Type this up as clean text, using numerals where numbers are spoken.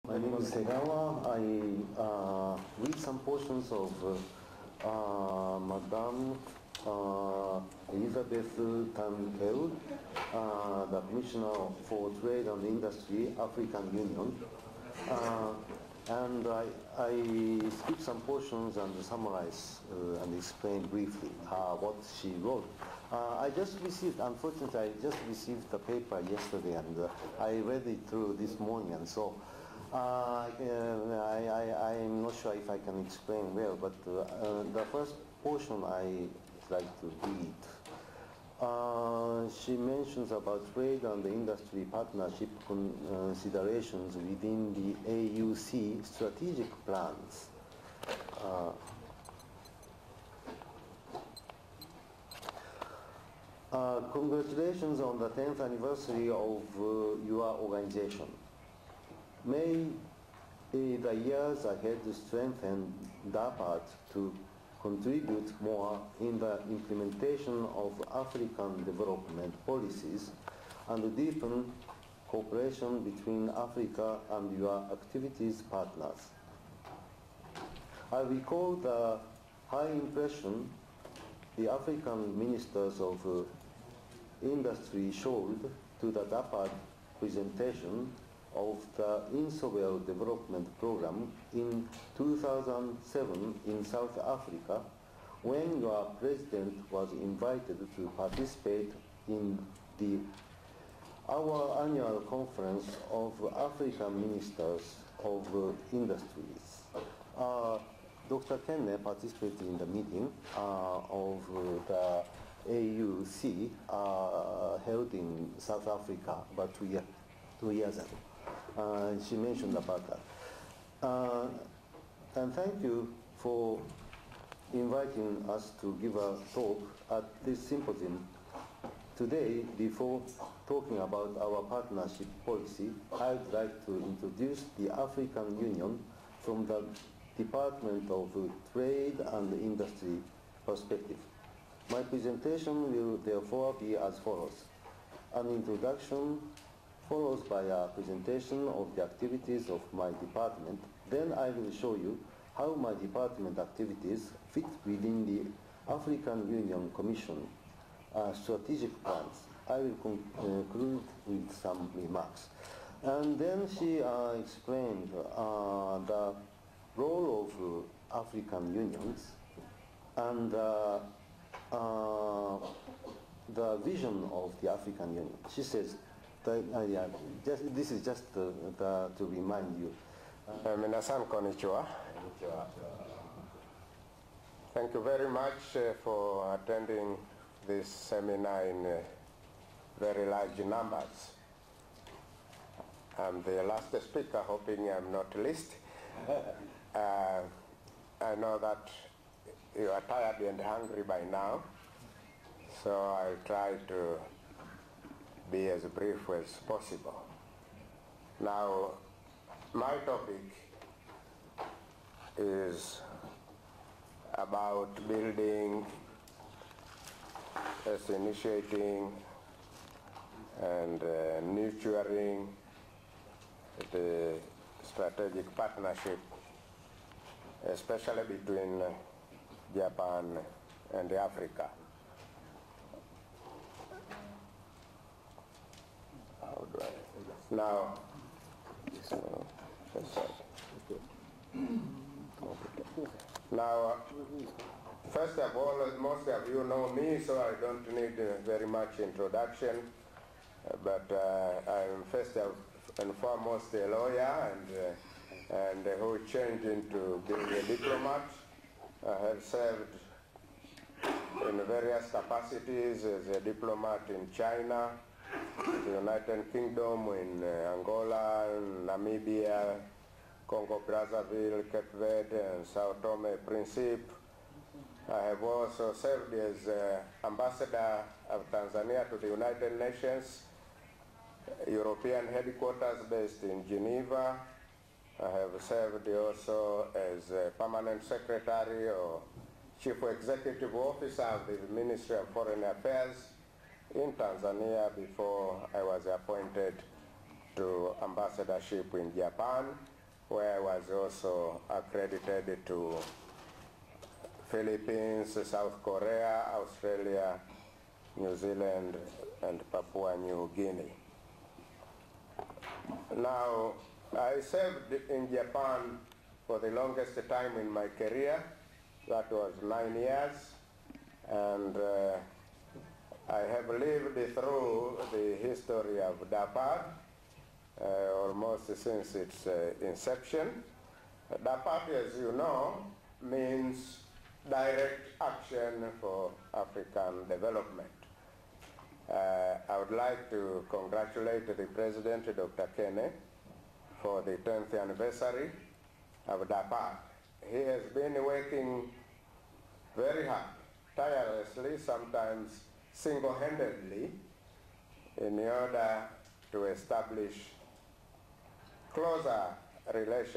My name is Segawa. I read some portions of Madame Elizabeth Tankel, the Commissioner for Trade and Industry, African Union. And I skip some portions and summarize and explain briefly what she wrote. I just received, unfortunately, I just received the paper yesterday, and I read it through this morning, and so I'm not sure if I can explain well, but the first portion I like to read. She mentions about trade and industry partnership considerations within the AUC strategic plans. Congratulations on the 10th anniversary of your organization. May the years ahead strengthen DAPAD to contribute more in the implementation of African development policies and deepen cooperation between Africa and your activities partners. I recall the high impression the African ministers of industry showed to the DAPAD presentation of the Insobel Development Program in 2007 in South Africa, when your president was invited to participate in our annual conference of African ministers of industries. Dr. Kenne participated in the meeting of the AUC held in South Africa about 2 years ago. She mentioned about that. And thank you for inviting us to give a talk at this symposium. Today, before talking about our partnership policy, I would like to introduce the African Union from the Department of Trade and Industry perspective. My presentation will therefore be as follows. An introduction follows by a presentation of the activities of my department. Then I will show you how my department activities fit within the African Union Commission strategic plans. I will conclude with some remarks. And then she explained the role of African unions and the vision of the African Union. She says, this is just to remind you. Minasan konnichiwa. Thank you very much for attending this seminar in very large numbers. I'm the last speaker, hoping I'm not least. I know that you are tired and hungry by now, so I'll try to be as brief as possible. Now, my topic is about building, initiating, and nurturing the strategic partnership, especially between Japan and Africa. How do I? Now, first of all, most of you know me, so I don't need very much introduction. But I'm first and foremost a lawyer, and who changed into being a diplomat. I have served in various capacities as a diplomat in China, the United Kingdom, in Angola, Namibia, Congo Brazzaville, Cape Verde, and Sao Tome and Principe. I have also served as ambassador of Tanzania to the United Nations, European headquarters based in Geneva. I have served also as a permanent secretary or chief executive officer of the Ministry of Foreign Affairs in Tanzania before I was appointed to ambassadorship in Japan. where I was also accredited to Philippines, South Korea, Australia, New Zealand, and Papua New Guinea. Now, I served in Japan for the longest time in my career. That was 9 years. And I have lived through the history of DAPAD almost since its inception. DAPAD, as you know, means Direct Action for African Development. I would like to congratulate the President, Dr. Kene, for the 10th anniversary of DAPAD. He has been working very hard, tirelessly, sometimes single-handedly, in order to establish closer relations